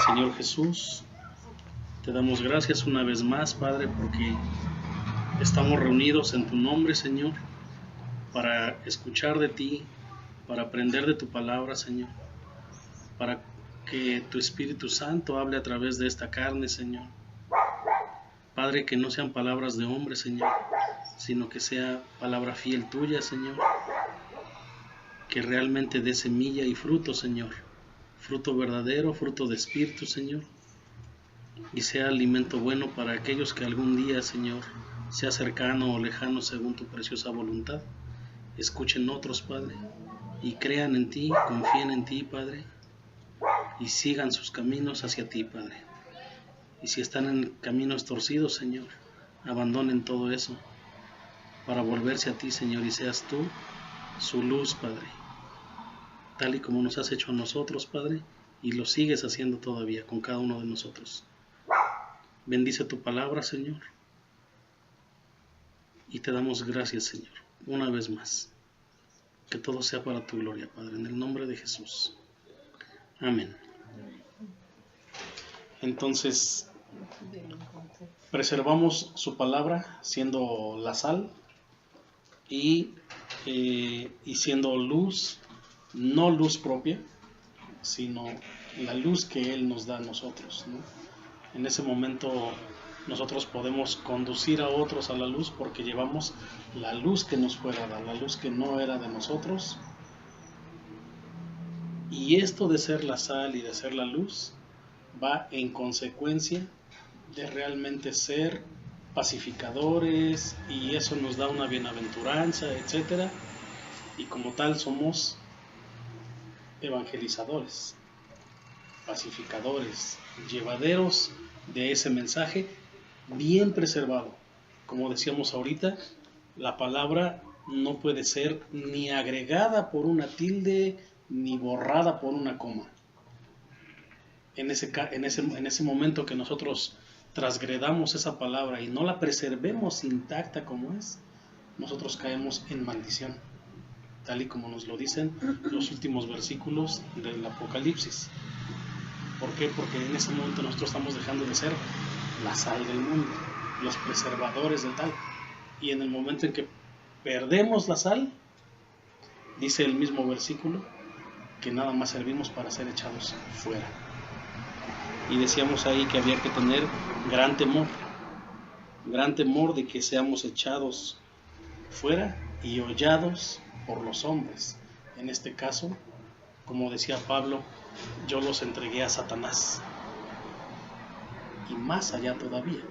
Señor Jesús, te damos gracias una vez más, Padre, porque estamos reunidos en tu nombre, Señor, para escuchar de ti, para aprender de tu palabra, Señor, para que tu Espíritu Santo hable a través de esta carne, Señor. Padre, que no sean palabras de hombre, Señor, sino que sea palabra fiel tuya, Señor, que realmente dé semilla y fruto, Señor, fruto verdadero, fruto de Espíritu, Señor, y sea alimento bueno para aquellos que algún día, Señor, sea cercano o lejano según tu preciosa voluntad, escuchen otros, Padre, y crean en ti, confíen en ti, Padre, y sigan sus caminos hacia ti, Padre. Y si están en caminos torcidos, Señor, abandonen todo eso para volverse a ti, Señor, y seas tú su luz, Padre, tal y como nos has hecho a nosotros, Padre, y lo sigues haciendo todavía con cada uno de nosotros. Bendice tu palabra, Señor, y te damos gracias, Señor, una vez más. Que todo sea para tu gloria, Padre, en el nombre de Jesús. Amén. Entonces, preservamos su palabra siendo la sal y siendo luz, no luz propia, sino la luz que Él nos da a nosotros, ¿no? En ese momento nosotros podemos conducir a otros a la luz porque llevamos la luz que nos fue dada, la luz que no era de nosotros. Y esto de ser la sal y de ser la luz va en consecuencia de realmente ser pacificadores, y eso nos da una bienaventuranza, etc. Y como tal somos evangelizadores, pacificadores, llevaderos de ese mensaje bien preservado. Como decíamos ahorita, la palabra no puede ser ni agregada por una tilde ni borrada por una coma. En ese momento que nosotros transgredamos esa palabra y no la preservemos intacta como es, nosotros caemos en maldición, tal y como nos lo dicen los últimos versículos del Apocalipsis. ¿Por qué? Porque en ese momento nosotros estamos dejando de ser la sal del mundo, los preservadores de tal. Y en el momento en que perdemos la sal, dice el mismo versículo, que nada más servimos para ser echados fuera. Y decíamos ahí que había que tener gran temor de que seamos echados fuera y hollados por los hombres. En este caso, como decía Pablo, yo los entregué a Satanás. Y más allá todavía,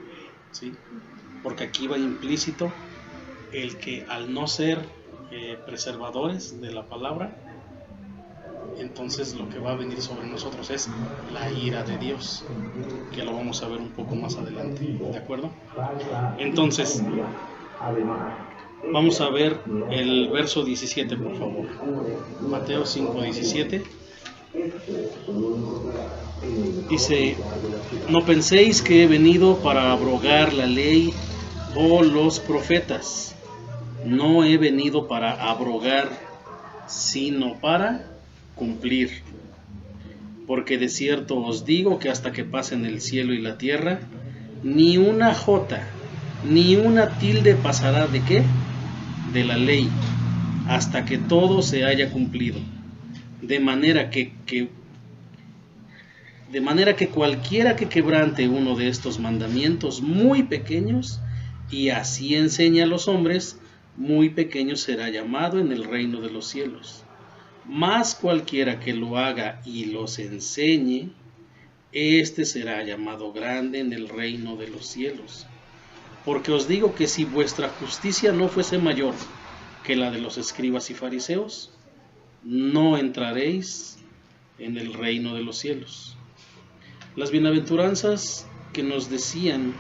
¿sí? Porque aquí va implícito el que al no ser preservadores de la palabra, entonces lo que va a venir sobre nosotros es la ira de Dios, que lo vamos a ver un poco más adelante, ¿de acuerdo? Entonces, vamos a ver el verso 17, por favor. Mateo 5:17. Dice: no penséis que he venido para abrogar la ley o los profetas. No he venido para abrogar, sino para cumplir. Porque de cierto os digo que hasta que pasen el cielo y la tierra, ni una jota, ni una tilde pasará ¿de qué? De la ley, hasta que todo se haya cumplido. De manera que cualquiera que quebrante uno de estos mandamientos muy pequeños, y así enseña a los hombres, muy pequeño será llamado en el reino de los cielos. Mas cualquiera que lo haga y los enseñe, éste será llamado grande en el reino de los cielos. Porque os digo que si vuestra justicia no fuese mayor que la de los escribas y fariseos, no entraréis en el reino de los cielos. Las bienaventuranzas que nos decían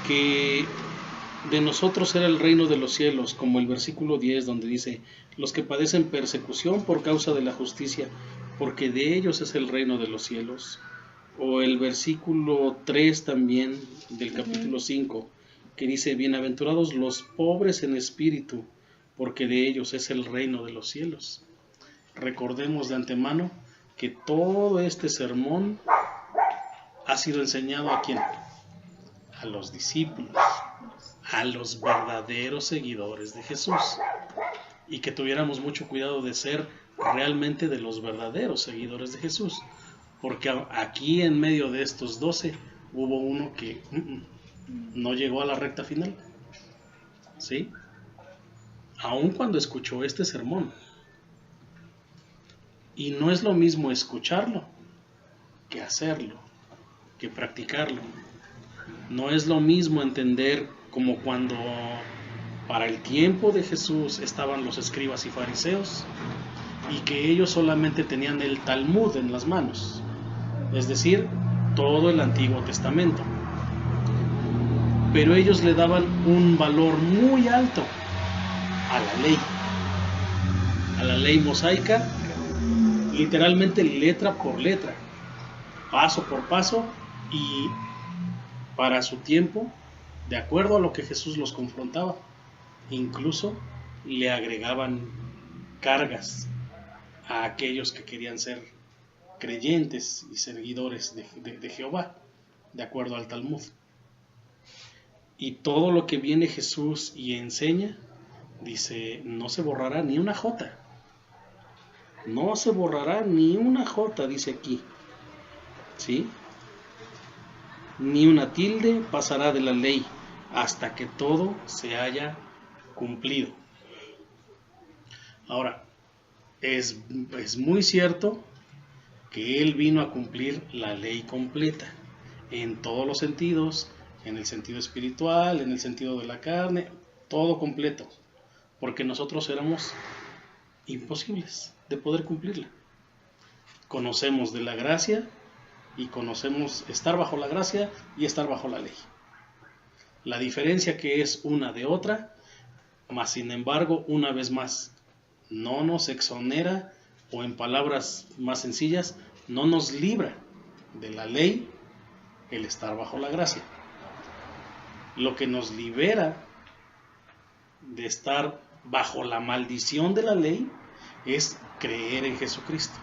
que de nosotros era el reino de los cielos, como el versículo 10 donde dice: los que padecen persecución por causa de la justicia, porque de ellos es el reino de los cielos. O el versículo 3 también del capítulo 5, que dice: bienaventurados los pobres en espíritu, porque de ellos es el reino de los cielos. Recordemos de antemano que todo este sermón ha sido enseñado ¿a quién? A los discípulos, a los verdaderos seguidores de Jesús. Y que tuviéramos mucho cuidado de ser realmente de los verdaderos seguidores de Jesús. Porque aquí en medio de estos 12 hubo uno que no llegó a la recta final. ¿Sí? Aun cuando escuchó este sermón. Y no es lo mismo escucharlo que hacerlo, que practicarlo. No es lo mismo entender como cuando para el tiempo de Jesús estaban los escribas y fariseos y que ellos solamente tenían el Talmud en las manos, es decir, todo el Antiguo Testamento. Pero ellos le daban un valor muy alto a la ley mosaica, literalmente letra por letra, paso por paso, y para su tiempo, de acuerdo a lo que Jesús los confrontaba, incluso le agregaban cargas a aquellos que querían ser creyentes y seguidores de Jehová, de acuerdo al Talmud. Y todo lo que viene Jesús y enseña, dice, no se borrará ni una jota. No se borrará ni una jota, dice aquí. ¿Sí? Ni una tilde pasará de la ley hasta que todo se haya cumplido. Ahora, es muy cierto que Él vino a cumplir la ley completa, en todos los sentidos, en el sentido espiritual, en el sentido de la carne, todo completo, porque nosotros éramos imposibles de poder cumplirla. Conocemos de la gracia y conocemos estar bajo la gracia y estar bajo la ley. La diferencia que es una de otra, mas sin embargo, una vez más, no nos exonera, o en palabras más sencillas, no nos libra de la ley el estar bajo la gracia. Lo que nos libera de estar bajo la maldición de la ley es creer en Jesucristo,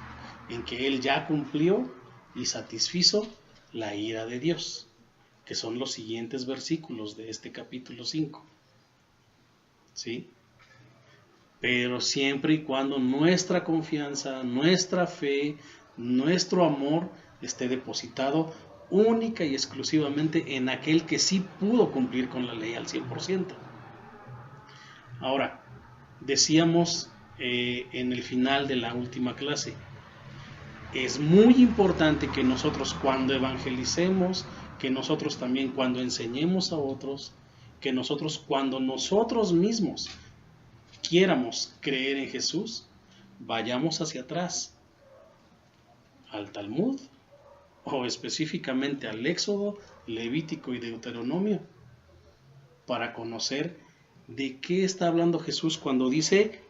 en que Él ya cumplió y satisfizo la ira de Dios, que son los siguientes versículos de este capítulo 5. ¿Sí? Pero siempre y cuando nuestra confianza, nuestra fe, nuestro amor esté depositado única y exclusivamente en aquel que sí pudo cumplir con la ley al 100%. Ahora, decíamos en el final de la última clase, es muy importante que nosotros cuando evangelicemos, que nosotros también cuando enseñemos a otros, que nosotros cuando nosotros mismos quiéramos creer en Jesús, vayamos hacia atrás, al Talmud, o específicamente al Éxodo, Levítico y Deuteronomio, para conocer de qué está hablando Jesús cuando dice,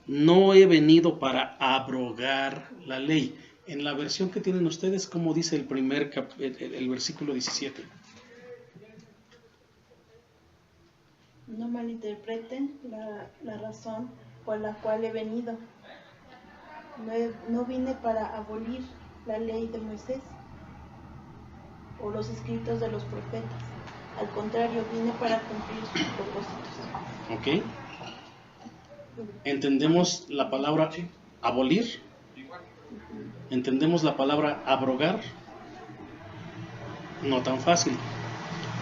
no he venido para abrogar la ley. En la versión que tienen ustedes, ¿cómo dice el versículo 17? No malinterpreten la razón por la cual he venido. No vine para abolir la ley de Moisés o los escritos de los profetas. Al contrario, vine para cumplir sus propósitos. ¿Ok? ¿Entendemos la palabra abolir? ¿Entendemos la palabra abrogar? No tan fácil.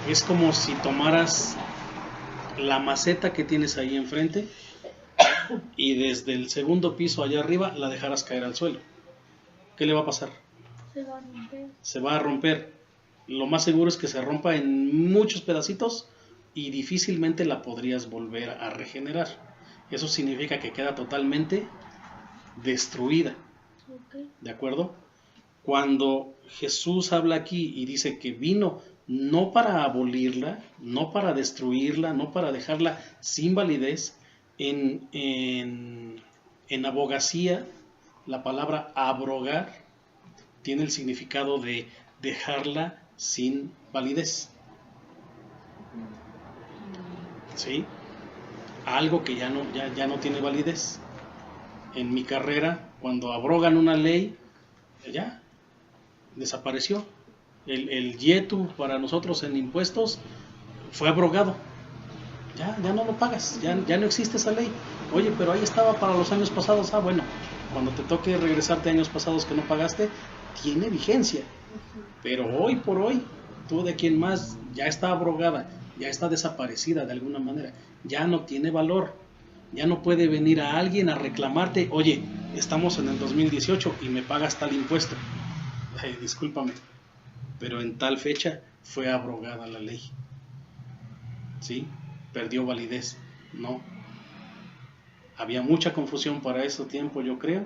Es como si tomaras la maceta que tienes ahí enfrente y desde el segundo piso allá arriba la dejaras caer al suelo. ¿Qué le va a pasar? Se va a romper. Se va a romper. Lo más seguro es que se rompa en muchos pedacitos y difícilmente la podrías volver a regenerar. Eso significa que queda totalmente destruida. Okay. ¿De acuerdo? Cuando Jesús habla aquí y dice que vino no para abolirla, no para destruirla, no para dejarla sin validez, en abogacía, la palabra abrogar tiene el significado de dejarla sin validez. ¿Sí? Algo que ya no tiene validez. En mi carrera, cuando abrogan una ley, ya, desapareció. El YETU para nosotros en impuestos fue abrogado. Ya no lo pagas, ya no existe esa ley. Oye, pero ahí estaba para los años pasados. Bueno, cuando te toque regresarte a años pasados que no pagaste, tiene vigencia. Pero hoy por hoy, tú de quien más, ya está abrogada, ya está desaparecida de alguna manera, ya no tiene valor. Ya no puede venir a alguien a reclamarte, oye, estamos en el 2018 y me pagas tal impuesto. Ay, discúlpame, pero en tal fecha fue abrogada la ley. ¿Sí? Perdió validez. No. Había mucha confusión para ese tiempo, yo creo,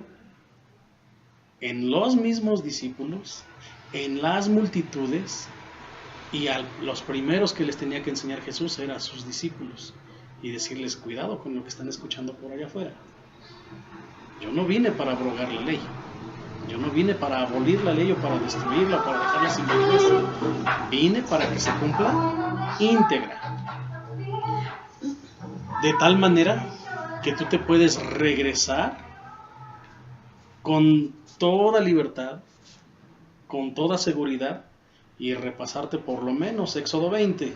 en los mismos discípulos, en las multitudes, y a los primeros que les tenía que enseñar Jesús eran sus discípulos, y decirles, cuidado con lo que están escuchando por allá afuera. Yo no vine para abrogar la ley, yo no vine para abolir la ley o para destruirla o para dejarla sin validez. Vine para que se cumpla íntegra, de tal manera que tú te puedes regresar con toda libertad, con toda seguridad, y repasarte por lo menos Éxodo 20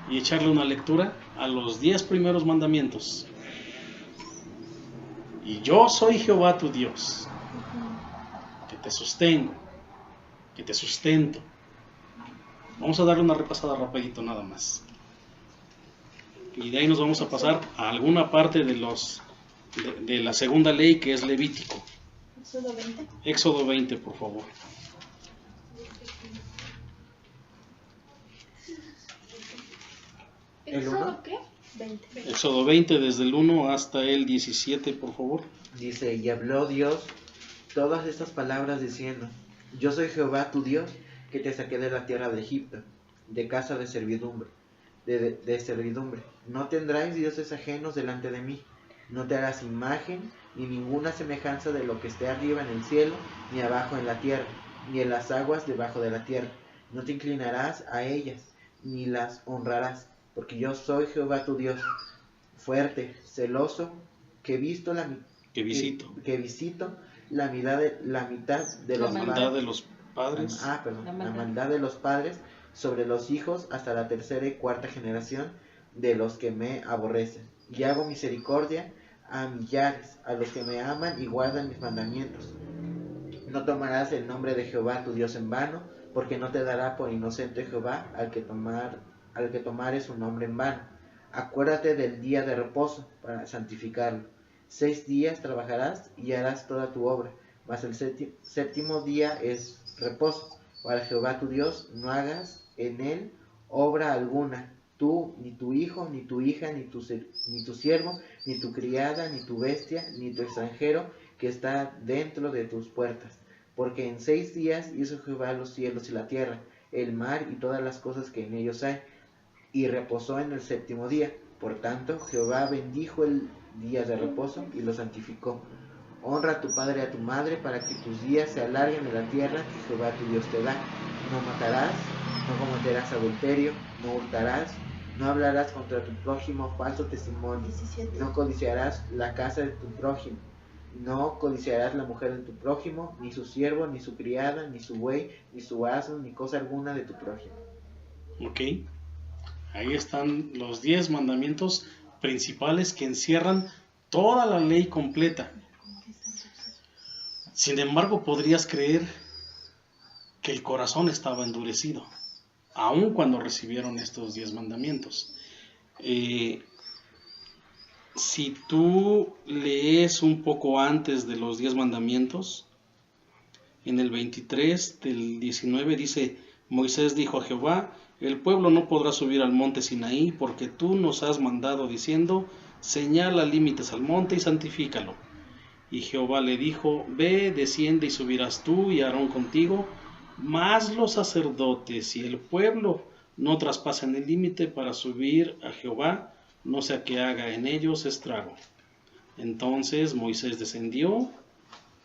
y echarle una lectura a los 10 primeros mandamientos. Y yo soy Jehová tu Dios, que te sostengo, que te sustento. Vamos a darle una repasada rapidito nada más. Y de ahí nos vamos a pasar a alguna parte de la segunda ley, que es Levítico. Éxodo 20. Éxodo 20, por favor. ¿Éxodo qué? 20. Éxodo 20, desde el 1 hasta el 17, por favor. Dice, y habló Dios todas estas palabras diciendo, yo soy Jehová tu Dios, que te saqué de la tierra de Egipto, de casa de servidumbre, de servidumbre. No tendráis dioses ajenos delante de mí, no te harás imagen ni ninguna semejanza de lo que esté arriba en el cielo, ni abajo en la tierra, ni en las aguas debajo de la tierra. No te inclinarás a ellas, ni las honrarás, porque yo soy Jehová tu Dios, fuerte, celoso, que visito la mitad de los padres. La maldad de los padres sobre los hijos hasta la tercera y cuarta generación de los que me aborrecen. Y hago misericordia a millares, a los que me aman y guardan mis mandamientos. No tomarás el nombre de Jehová tu Dios en vano, porque no te dará por inocente Jehová al que tomare su nombre en vano. Acuérdate del día de reposo para santificarlo. 6 días trabajarás y harás toda tu obra, mas el séptimo día es reposo para Jehová tu Dios. No hagas en él obra alguna, tú, ni tu hijo, ni tu hija, ni tu siervo, ni tu criada, ni tu bestia, ni tu extranjero que está dentro de tus puertas. Porque en 6 días hizo Jehová los cielos y la tierra, el mar y todas las cosas que en ellos hay, y reposó en el séptimo día. Por tanto, Jehová bendijo el día de reposo y lo santificó. Honra a tu padre y a tu madre, para que tus días se alarguen en la tierra que Jehová tu Dios te da. No matarás, no cometerás adulterio, no hurtarás, no hablarás contra tu prójimo falso testimonio, 17. no codiciarás la casa de tu prójimo, no codiciarás la mujer de tu prójimo, ni su siervo, ni su criada, ni su buey, ni su asno, ni cosa alguna de tu prójimo. Ok, ahí están los 10 mandamientos principales que encierran toda la ley completa. Sin embargo, podrías creer que el corazón estaba endurecido, aun cuando recibieron estos 10 mandamientos. Si tú lees un poco antes de los 10 mandamientos, en el 23 del 19 dice, Moisés dijo a Jehová, el pueblo no podrá subir al monte Sinaí, porque tú nos has mandado diciendo, señala límites al monte y santifícalo. Y Jehová le dijo, ve, desciende y subirás tú y Aarón contigo, mas los sacerdotes y el pueblo no traspasen el límite para subir a Jehová, no sea que haga en ellos estrago. Entonces Moisés descendió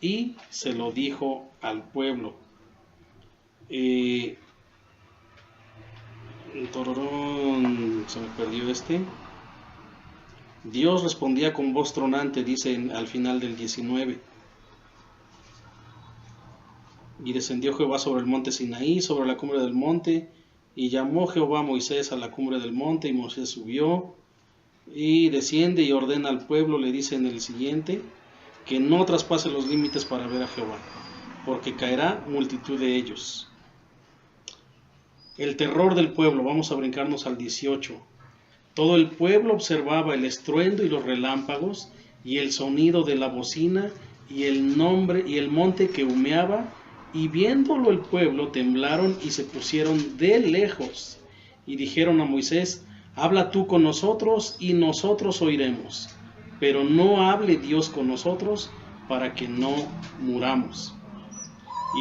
y se lo dijo al pueblo. Se me perdió este. Dios respondía con voz tronante, dice al final del 19. Y descendió Jehová sobre el monte Sinaí, sobre la cumbre del monte, y llamó Jehová a Moisés a la cumbre del monte, y Moisés subió, y desciende y ordena al pueblo, le dice en el siguiente, que no traspase los límites para ver a Jehová, porque caerá multitud de ellos. El terror del pueblo, vamos a brincarnos al 18. Todo el pueblo observaba el estruendo y los relámpagos, y el sonido de la bocina, y el monte que humeaba, y viéndolo el pueblo temblaron y se pusieron de lejos, y dijeron a Moisés, habla tú con nosotros, y nosotros oiremos, pero no hable Dios con nosotros, para que no muramos.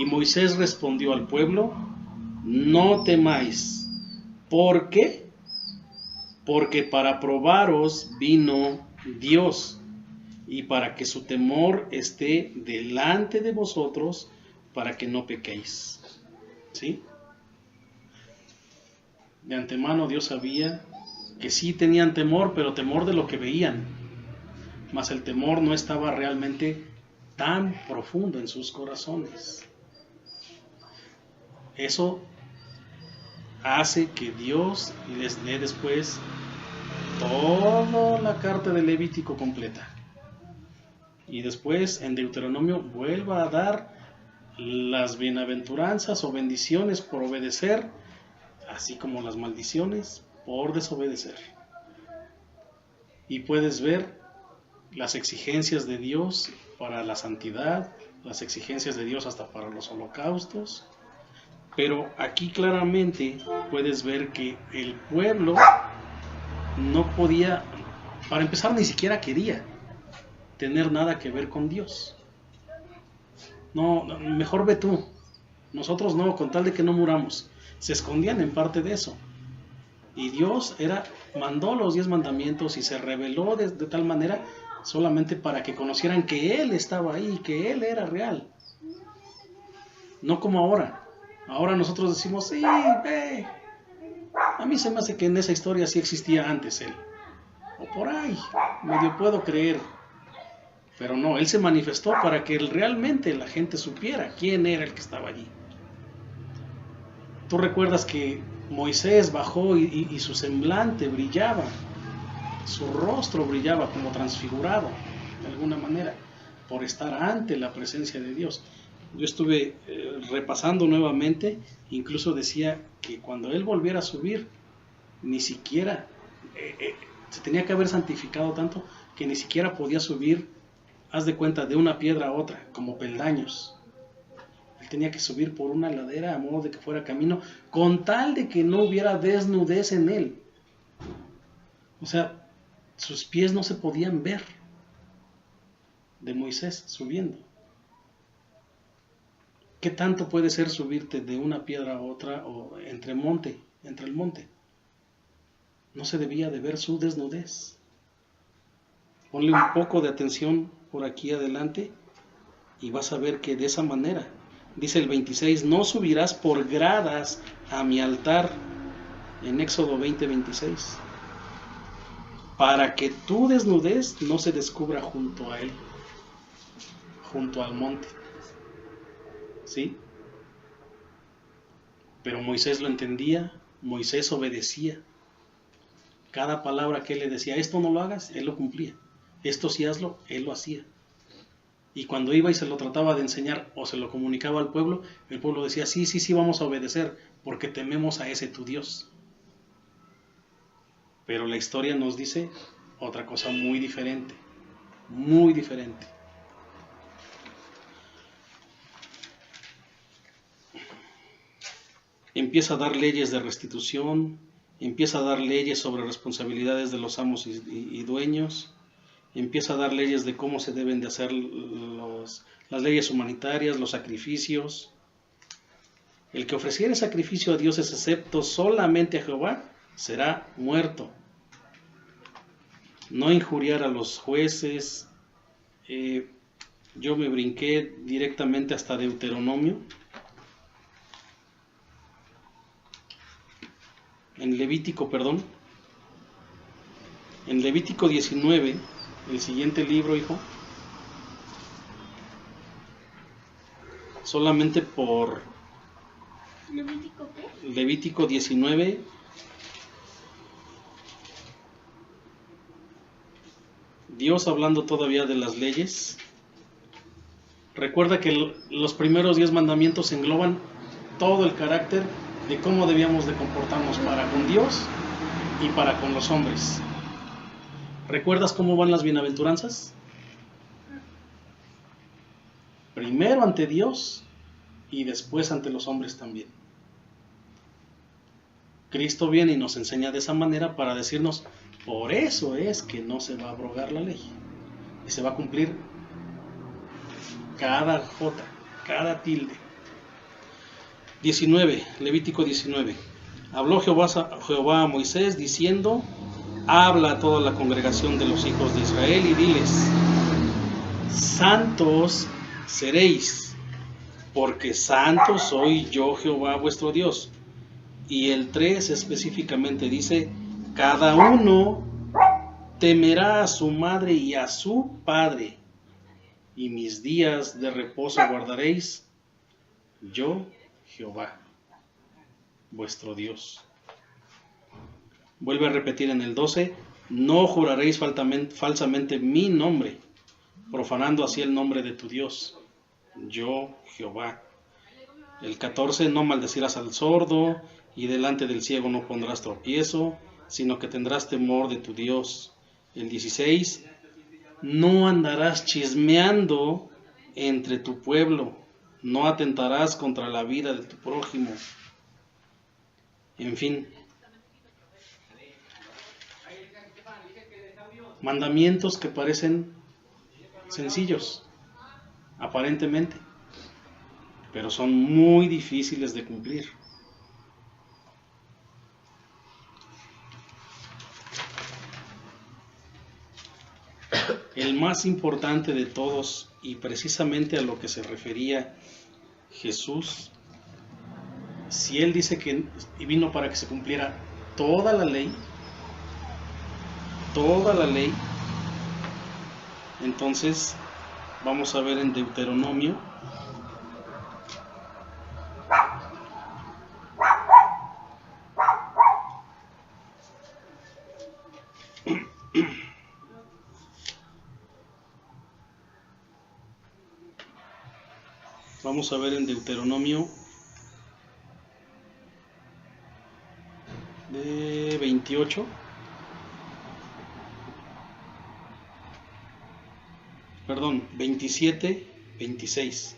Y Moisés respondió al pueblo, no temáis. ¿Por qué? Porque para probaros vino Dios, y para que su temor esté delante de vosotros, para que no pequéis. ¿Sí? De antemano Dios sabía que sí tenían temor, pero temor de lo que veían. Mas el temor no estaba realmente tan profundo en sus corazones. Eso hace que Dios les dé después toda la carta de Levítico completa. Y después en Deuteronomio vuelva a dar las bienaventuranzas o bendiciones por obedecer, así como las maldiciones por desobedecer. Y puedes ver las exigencias de Dios para la santidad, las exigencias de Dios hasta para los holocaustos. Pero aquí claramente puedes ver que el pueblo no podía, para empezar, ni siquiera quería tener nada que ver con Dios. No, mejor ve tú. Nosotros no, con tal de que no muramos. Se escondían en parte de eso. Y Dios mandó los 10 mandamientos y se reveló de tal manera solamente para que conocieran que Él estaba ahí, que Él era real. No como ahora. Ahora nosotros decimos, sí, ve. A mí se me hace que en esa historia sí existía antes Él. O por ahí, medio puedo creer. Pero no, Él se manifestó para que realmente la gente supiera quién era el que estaba allí. Tú recuerdas que Moisés bajó y su semblante brillaba, su rostro brillaba como transfigurado, de alguna manera, por estar ante la presencia de Dios. Yo estuve repasando nuevamente, incluso decía que cuando Él volviera a subir, ni siquiera, se tenía que haber santificado tanto, que ni siquiera podía subir, haz de cuenta, de una piedra a otra, como peldaños. Él tenía que subir por una ladera a modo de que fuera camino, con tal de que no hubiera desnudez en él. O sea, sus pies no se podían ver de Moisés subiendo. ¿Qué tanto puede ser subirte de una piedra a otra o entre el monte? No se debía de ver su desnudez. Ponle un poco de atención por aquí adelante y vas a ver que de esa manera, dice el 26, no subirás por gradas a mi altar, en Éxodo 20:26, para que tu desnudez no se descubra junto a él, junto al monte. ¿Sí? Pero Moisés lo entendía, Moisés obedecía. Cada palabra que él le decía, esto no lo hagas, él lo cumplía. Esto sí hazlo, él lo hacía. Y cuando iba y se lo trataba de enseñar o se lo comunicaba al pueblo, el pueblo decía, sí, vamos a obedecer, porque tememos a ese tu Dios. Pero la historia nos dice otra cosa muy diferente, muy diferente. Empieza a dar leyes de restitución, empieza a dar leyes sobre responsabilidades de los amos y dueños, empieza a dar leyes de cómo se deben de hacer las leyes humanitarias, los sacrificios. El que ofreciere sacrificio a dioses excepto solamente a Jehová, será muerto. No injuriar a los jueces. Yo me brinqué directamente hasta Deuteronomio. En Levítico 19, el siguiente libro, hijo. solamente por ¿Levítico qué? Levítico 19. Dios hablando todavía de las leyes. Recuerda que los primeros 10 mandamientos engloban todo el carácter de cómo debíamos de comportarnos para con Dios y para con los hombres. ¿Recuerdas cómo van las bienaventuranzas? Primero ante Dios y después ante los hombres también. Cristo viene y nos enseña de esa manera para decirnos, por eso es que no se va a abrogar la ley y se va a cumplir cada jota, cada tilde. 19, Levítico 19. Habló Jehová a Moisés diciendo, habla a toda la congregación de los hijos de Israel y diles, santos seréis, porque santo soy yo Jehová vuestro Dios. Y el 3 específicamente dice, cada uno temerá a su madre y a su padre, y mis días de reposo guardaréis, yo Jehová, vuestro Dios. Vuelve a repetir en el 12, no juraréis falsamente mi nombre, profanando así el nombre de tu Dios, yo Jehová. El 14, no maldecirás al sordo, y delante del ciego no pondrás tropiezo, sino que tendrás temor de tu Dios. El 16, no andarás chismeando entre tu pueblo, no atentarás contra la vida de tu prójimo. En fin, mandamientos que parecen sencillos, aparentemente, pero son muy difíciles de cumplir. El más importante de todos, y precisamente a lo que se refería Jesús, si Él dice que vino para que se cumpliera toda la ley, entonces vamos a ver en Deuteronomio, vamos a ver en Deuteronomio de 28, perdón, 27, 26.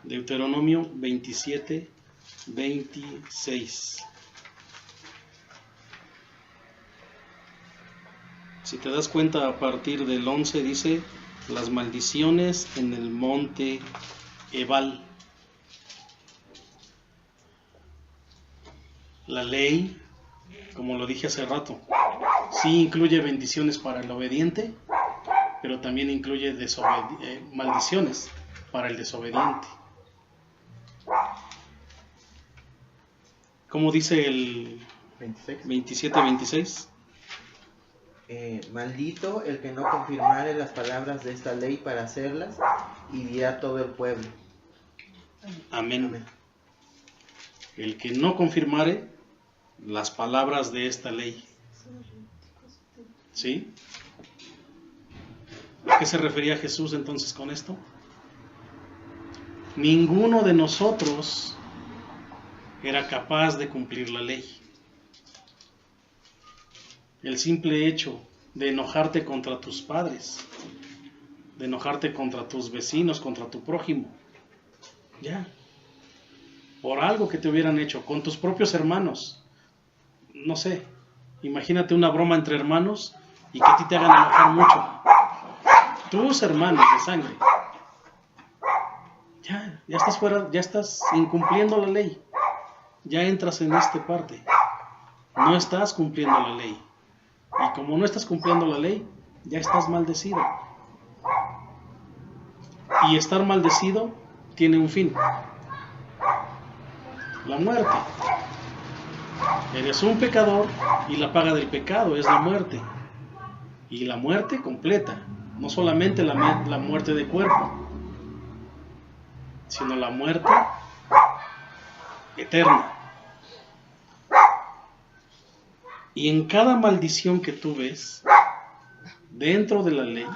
Deuteronomio 27, 26. Si te das cuenta, a partir del 11 dice, las maldiciones en el monte Ebal. La ley, como lo dije hace rato, sí incluye bendiciones para el obediente, pero también incluye maldiciones para el desobediente. ¿Cómo dice el 27-26? Maldito el que no confirmare las palabras de esta ley para hacerlas, y dirá todo el pueblo. Amén. El que no confirmare las palabras de esta ley. ¿Sí? ¿A qué se refería Jesús entonces con esto? Ninguno de nosotros era capaz de cumplir la ley. El simple hecho de enojarte contra tus padres, de enojarte contra tus vecinos, contra tu prójimo, ya, por algo que te hubieran hecho, con tus propios hermanos, no sé, imagínate una broma entre hermanos y que a ti te hagan enojar mucho, tus hermanos de sangre, ya estás fuera, ya estás incumpliendo la ley, ya entras en esta parte, no estás cumpliendo la ley. Y como no estás cumpliendo la ley, ya estás maldecido. Y estar maldecido tiene un fin: la muerte. Eres un pecador y la paga del pecado es la muerte. Y la muerte completa, no solamente la muerte de cuerpo. sino la muerte eterna. Y en cada maldición que tú ves dentro de la ley,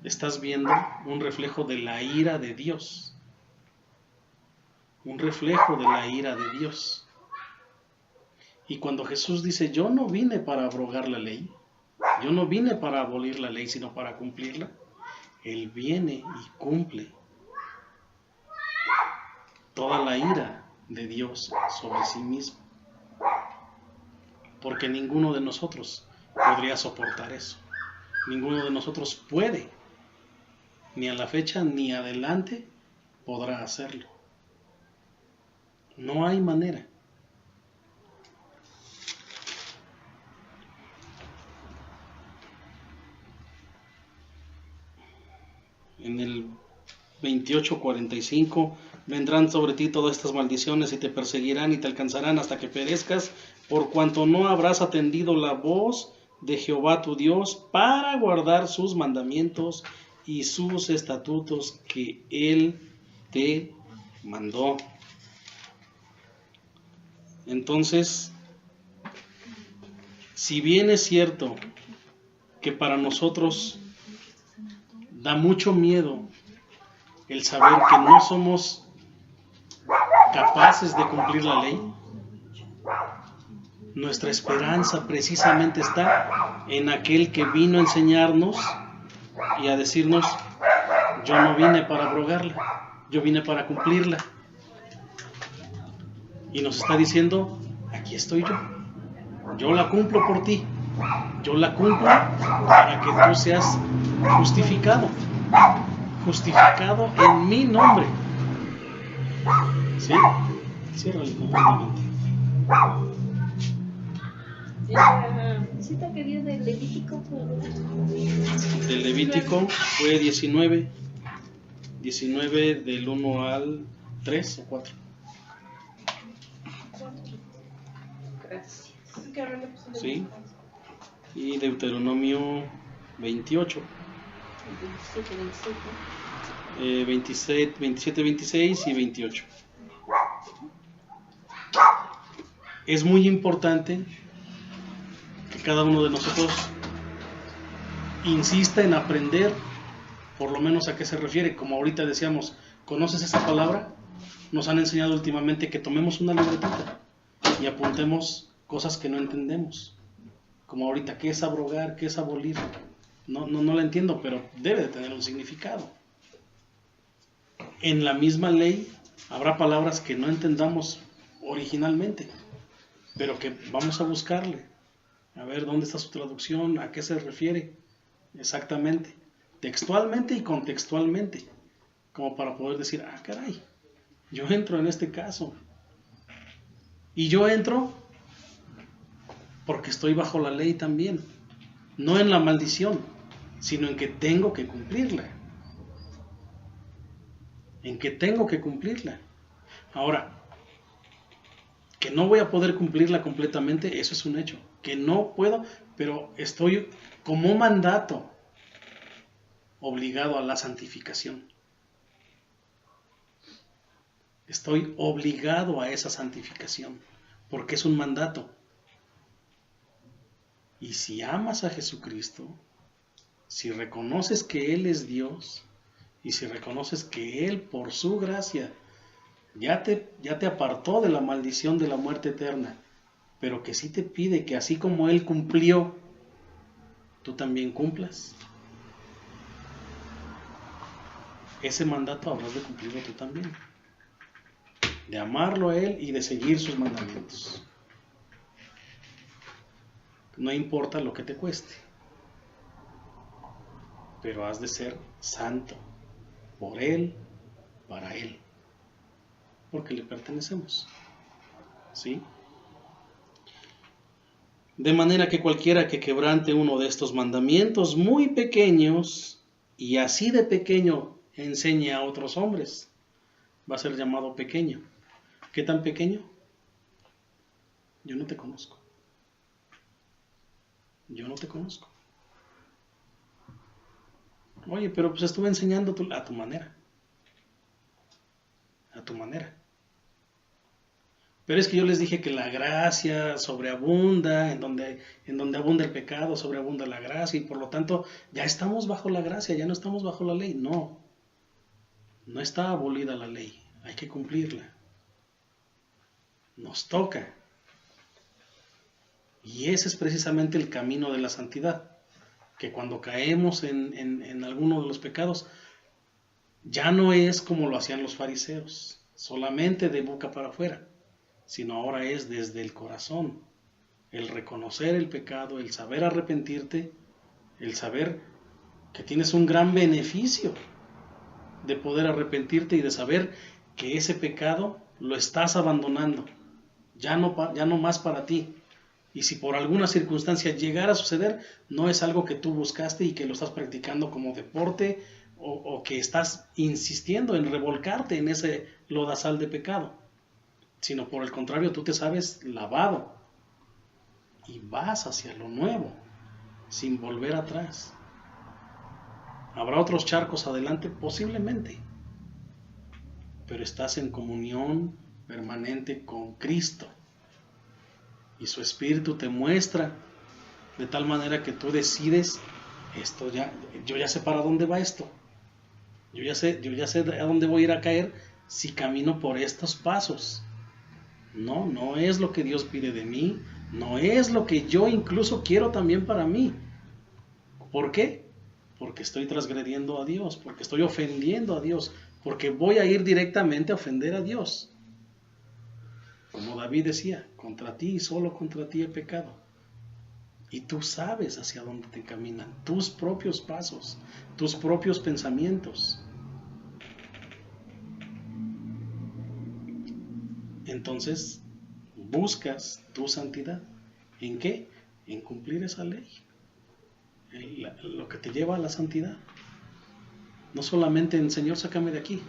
estás viendo un reflejo de la ira de Dios. Un reflejo de la ira de Dios. Y cuando Jesús dice, yo no vine para abrogar la ley, yo no vine para abolir la ley, sino para cumplirla, Él viene y cumple toda la ira de Dios sobre sí mismo. Porque ninguno de nosotros podría soportar eso. Ninguno de nosotros puede, ni a la fecha ni adelante podrá hacerlo. No hay manera. En el 28:45, vendrán sobre ti todas estas maldiciones y te perseguirán y te alcanzarán hasta que perezcas, por cuanto no habrás atendido la voz de Jehová tu Dios para guardar sus mandamientos y sus estatutos que Él te mandó. Entonces, si bien es cierto que para nosotros da mucho miedo el saber que no somos capaces de cumplir la ley, nuestra esperanza precisamente está en aquel que vino a enseñarnos y a decirnos, yo no vine para abrogarla, yo vine para cumplirla. Y nos está diciendo, aquí estoy yo la cumplo por ti, yo la cumplo para que tú seas justificado en mi nombre. ¿Sí? Ciérrale completamente. La cita que dio del Levítico fue... Del Levítico fue 19 del 1 al 3 o 4. Gracias. Sí. Y Deuteronomio 28. 27, 26 y 28. Es muy importante que cada uno de nosotros insista en aprender, por lo menos a qué se refiere. Como ahorita decíamos, ¿conoces esa palabra? Nos han enseñado últimamente que tomemos una libretita y apuntemos cosas que no entendemos. Como ahorita, ¿qué es abrogar? ¿Qué es abolir? No la entiendo, pero debe de tener un significado. En la misma ley habrá palabras que no entendamos originalmente, pero que vamos a buscarle. A ver, ¿dónde está su traducción? ¿A qué se refiere? Exactamente. Textualmente y contextualmente. Como para poder decir, ah, caray, yo entro en este caso. Y yo entro porque estoy bajo la ley también. No en la maldición, sino en que tengo que cumplirla. En que tengo que cumplirla. Ahora, que no voy a poder cumplirla completamente, eso es un hecho. Que no puedo, pero estoy como mandato obligado a la santificación. Estoy obligado a esa santificación, porque es un mandato. Y si amas a Jesucristo, si reconoces que Él es Dios, y si reconoces que Él, por su gracia, ya te apartó de la maldición de la muerte eterna, pero que sí te pide que así como Él cumplió, tú también cumplas. Ese mandato habrás de cumplirlo tú también. De amarlo a Él y de seguir sus mandamientos. No importa lo que te cueste, pero has de ser santo, por Él, para Él, porque le pertenecemos. ¿Sí? De manera que cualquiera que quebrante uno de estos mandamientos muy pequeños, y así de pequeño enseñe a otros hombres, va a ser llamado pequeño. ¿Qué tan pequeño? Yo no te conozco. Yo no te conozco. Oye, pero pues estuve enseñando a tu manera. A tu manera. Pero es que yo les dije que la gracia sobreabunda, en donde abunda el pecado, sobreabunda la gracia, y por lo tanto ya estamos bajo la gracia, ya no estamos bajo la ley. No, no está abolida la ley, hay que cumplirla. Nos toca. Y ese es precisamente el camino de la santidad, que cuando caemos en alguno de los pecados, ya no es como lo hacían los fariseos, solamente de boca para afuera, sino ahora es desde el corazón, el reconocer el pecado, el saber arrepentirte, el saber que tienes un gran beneficio de poder arrepentirte y de saber que ese pecado lo estás abandonando, ya no más para ti. Y si por alguna circunstancia llegara a suceder, no es algo que tú buscaste y que lo estás practicando como deporte o que estás insistiendo en revolcarte en ese lodazal de pecado, sino por el contrario, tú te sabes lavado y vas hacia lo nuevo, sin volver atrás. ¿Habrá otros charcos adelante? Posiblemente, pero estás en comunión permanente con Cristo y su Espíritu te muestra de tal manera que tú decides, yo ya sé para dónde va esto, yo ya sé a dónde voy a ir a caer si camino por estos pasos. No es lo que Dios pide de mí, no es lo que yo incluso quiero también para mí. ¿Por qué? Porque estoy transgrediendo a Dios, porque estoy ofendiendo a Dios, porque voy a ir directamente a ofender a Dios. Como David decía, contra ti y solo contra ti he pecado. Y tú sabes hacia dónde te caminan, tus propios pasos, tus propios pensamientos. Entonces, buscas tu santidad. ¿En qué? En cumplir esa ley. Lo que te lleva a la santidad. No solamente en Señor, sácame de aquí,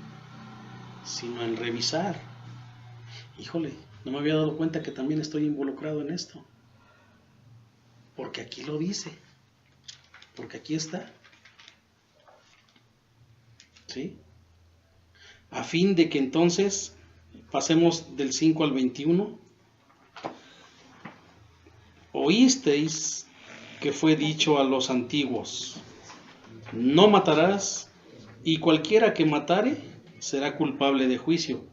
sino en revisar. Híjole, no me había dado cuenta que también estoy involucrado en esto. Porque aquí lo dice. Porque aquí está. ¿Sí? A fin de que entonces pasemos del 5 al 21. Oísteis que fue dicho a los antiguos: no matarás, y cualquiera que matare será culpable de juicio.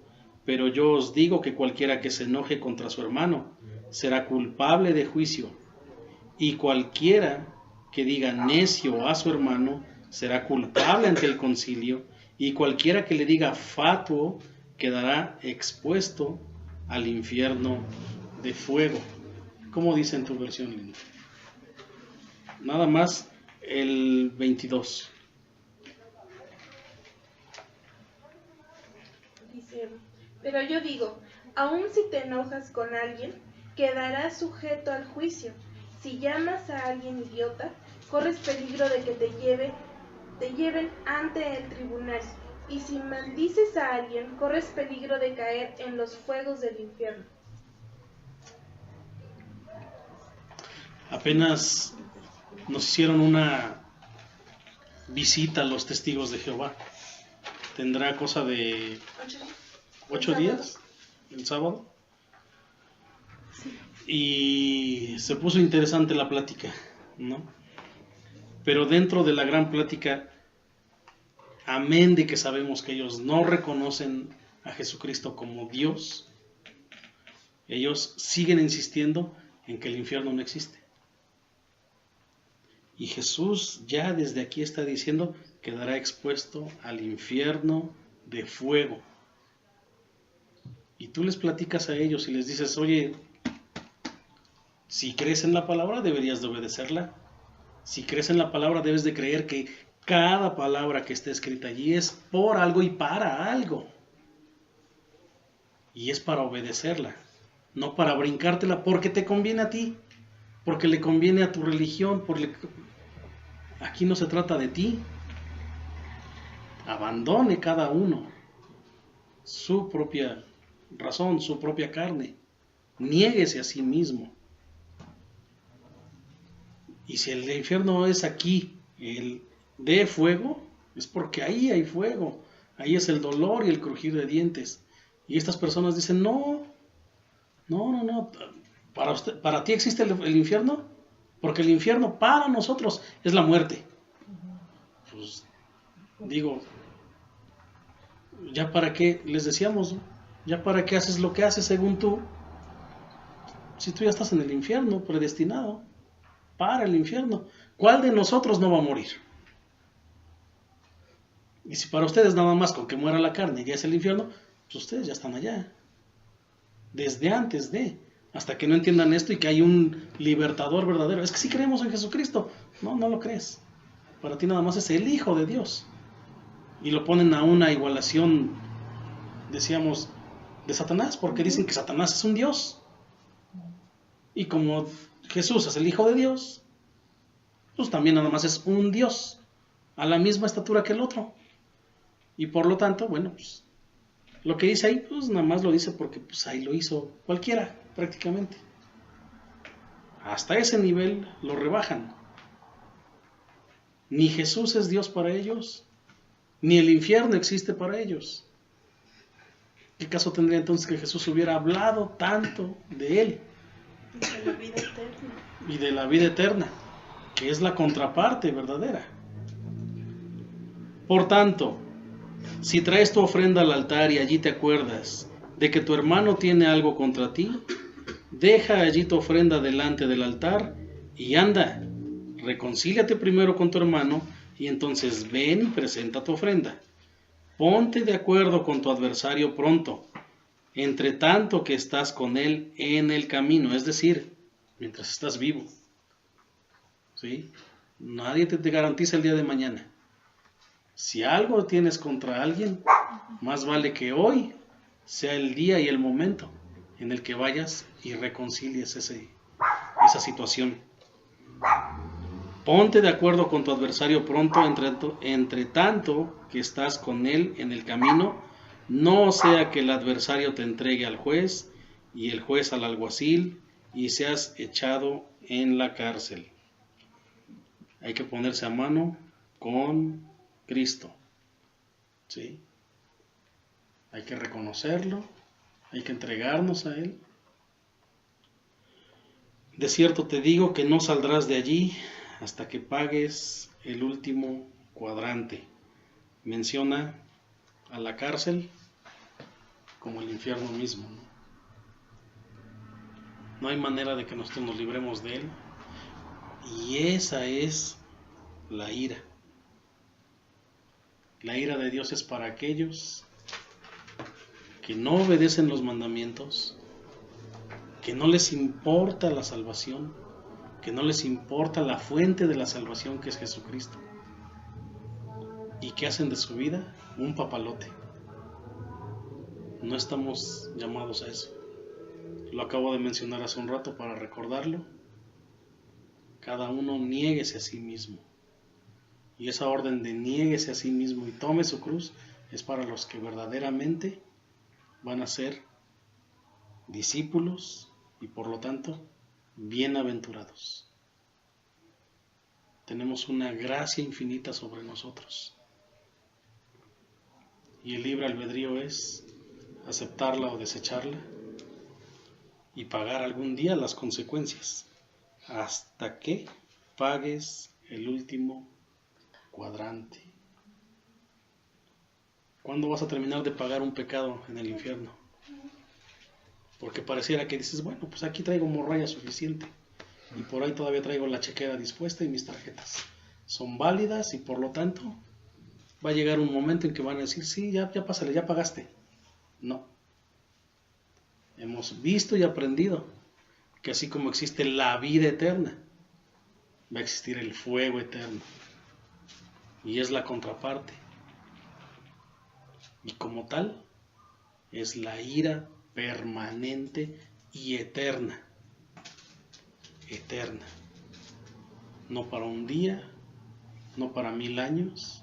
Pero yo os digo que cualquiera que se enoje contra su hermano será culpable de juicio. Y cualquiera que diga necio a su hermano será culpable ante el concilio. Y cualquiera que le diga fatuo quedará expuesto al infierno de fuego. ¿Cómo dice en tu versión, Linda? Nada más el 22. Dice, pero yo digo, aun si te enojas con alguien, quedarás sujeto al juicio. Si llamas a alguien idiota, corres peligro de que te lleven ante el tribunal. Y si maldices a alguien, corres peligro de caer en los fuegos del infierno. Apenas nos hicieron una visita a los testigos de Jehová. Tendrá cosa de 8 días, el sábado. Y se puso interesante la plática, ¿no? Pero dentro de la gran plática, amén de que sabemos que ellos no reconocen a Jesucristo como Dios, ellos siguen insistiendo en que el infierno no existe. Y Jesús ya desde aquí está diciendo que quedará expuesto al infierno de fuego. Y tú les platicas a ellos y les dices, oye, si crees en la palabra deberías de obedecerla. Si crees en la palabra debes de creer que cada palabra que está escrita allí es por algo y para algo. Y es para obedecerla, no para brincártela porque te conviene a ti, porque le conviene a tu religión. Aquí no se trata de ti. Abandone cada uno su propia razón, su propia carne. Niéguese a sí mismo. Y si el infierno es aquí, el de fuego, Es porque ahí hay fuego, ahí es el dolor y el crujir de dientes. Y estas personas dicen, no, ¿para ti existe el infierno? Porque el infierno para nosotros es la muerte. Pues digo, ¿ya para qué? Les decíamos, ¿no? ¿Ya para qué haces lo que haces según tú? Si tú ya estás en el infierno, predestinado para el infierno. ¿Cuál de nosotros no va a morir? Y si para ustedes nada más con que muera la carne ya es el infierno, pues ustedes ya están allá. Desde antes de, hasta que no entiendan esto y que hay un libertador verdadero. Es que si creemos en Jesucristo. No, no lo crees. Para ti nada más es el Hijo de Dios. Y lo ponen a una igualación, decíamos, de Satanás, porque dicen que Satanás es un Dios. Y como Jesús es el Hijo de Dios, pues también nada más es un Dios, a la misma estatura que el otro. Y por lo tanto, bueno, pues lo que dice ahí, pues nada más lo dice porque pues ahí lo hizo cualquiera, prácticamente. Hasta ese nivel lo rebajan. Ni Jesús es Dios para ellos, ni el infierno existe para ellos. ¿Qué caso tendría entonces que Jesús hubiera hablado tanto de él? De la vida eterna. Y de la vida eterna, que es la contraparte verdadera. Por tanto, si traes tu ofrenda al altar y allí te acuerdas de que tu hermano tiene algo contra ti, deja allí tu ofrenda delante del altar y anda, reconcíliate primero con tu hermano y entonces ven y presenta tu ofrenda. Ponte de acuerdo con tu adversario pronto, entre tanto que estás con él en el camino, es decir, mientras estás vivo. ¿Sí? Nadie te garantiza el día de mañana. Si algo tienes contra alguien, más vale que hoy sea el día y el momento en el que vayas y reconcilies esa situación. Ponte de acuerdo con tu adversario pronto, entre tanto que estás con él en el camino, no sea que el adversario te entregue al juez y el juez al alguacil y seas echado en la cárcel. Hay que ponerse a mano con Cristo. ¿Sí? Hay que reconocerlo, hay que entregarnos a Él. De cierto te digo que no saldrás de allí hasta que pagues el último cuadrante. Menciona a la cárcel como el infierno mismo, ¿no? No hay manera de que nosotros nos libremos de él. Y esa es la ira. La ira de Dios es para aquellos que no obedecen los mandamientos, que no les importa la salvación, que no les importa la fuente de la salvación que es Jesucristo, y que hacen de su vida un papalote. No estamos llamados a eso. Lo acabo de mencionar hace un rato para recordarlo. Cada uno niéguese a sí mismo. Y esa orden de niéguese a sí mismo y tome su cruz es para los que verdaderamente van a ser discípulos y por lo tanto bienaventurados. Tenemos una gracia infinita sobre nosotros. Y el libre albedrío es aceptarla o desecharla y pagar algún día las consecuencias, hasta que pagues el último cuadrante. ¿Cuándo vas a terminar de pagar un pecado en el infierno? Porque pareciera que dices, bueno, pues aquí traigo morralla suficiente y por ahí todavía traigo la chequera dispuesta y mis tarjetas son válidas y por lo tanto va a llegar un momento en que van a decir, sí, ya pásale, ya pagaste. No. Hemos visto y aprendido que así como existe la vida eterna, va a existir el fuego eterno. Y es la contraparte. Y como tal, es la ira permanente y eterna. Eterna. No para un día, no para 1000 años,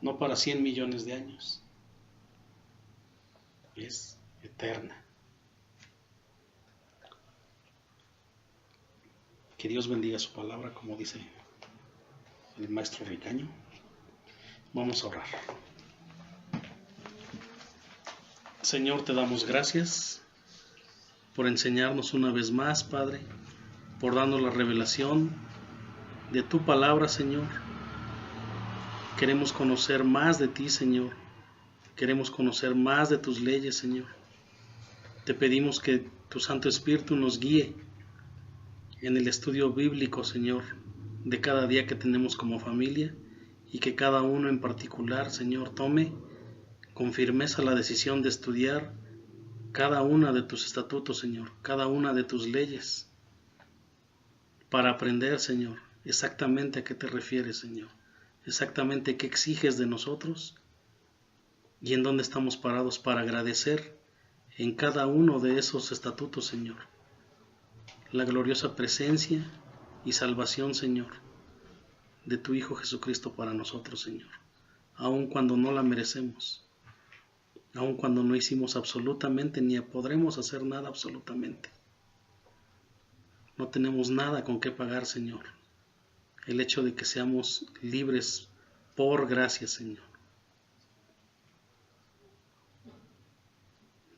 no para 100 millones de años. Es eterna. Que Dios bendiga su palabra, como dice el maestro Ricaño. Vamos a orar. Señor, te damos gracias por enseñarnos una vez más, Padre, por darnos la revelación de tu palabra, Señor. Queremos conocer más de ti, Señor. Queremos conocer más de tus leyes, Señor. Te pedimos que tu Santo Espíritu nos guíe en el estudio bíblico, Señor, de cada día que tenemos como familia, y que cada uno en particular, Señor, tome con firmeza la decisión de estudiar cada una de tus estatutos, Señor, cada una de tus leyes, para aprender, Señor, exactamente a qué te refieres, Señor, exactamente qué exiges de nosotros y en dónde estamos parados para agradecer en cada uno de esos estatutos, Señor, la gloriosa presencia y salvación, Señor, de tu Hijo Jesucristo para nosotros, Señor, aun cuando no la merecemos, aun cuando no hicimos absolutamente ni podremos hacer nada absolutamente. No tenemos nada con qué pagar, Señor, el hecho de que seamos libres por gracia, Señor.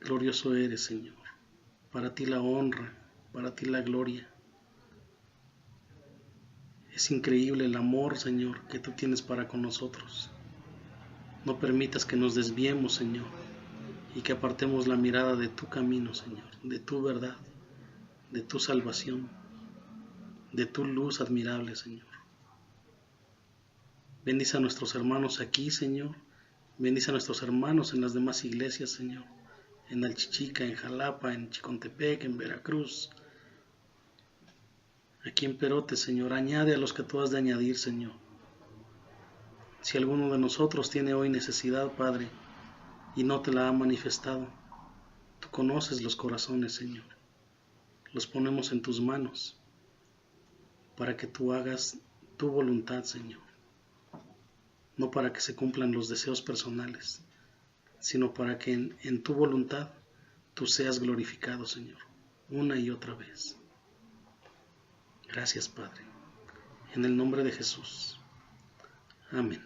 Glorioso eres, Señor, para ti la honra, para ti la gloria. Es increíble el amor, Señor, que tú tienes para con nosotros. No permitas que nos desviemos, Señor, y que apartemos la mirada de tu camino, Señor, de tu verdad, de tu salvación, de tu luz admirable, Señor. Bendice a nuestros hermanos aquí, Señor. Bendice a nuestros hermanos en las demás iglesias, Señor. En Alchichica, en Jalapa, en Chicontepec, en Veracruz, aquí en Perote, Señor. Añade a los que tú has de añadir, Señor. Si alguno de nosotros tiene hoy necesidad, Padre, y no te la ha manifestado, tú conoces los corazones, Señor. Los ponemos en tus manos para que tú hagas tu voluntad, Señor. No para que se cumplan los deseos personales, sino para que en tu voluntad tú seas glorificado, Señor, una y otra vez. Gracias, Padre. En el nombre de Jesús. Amén.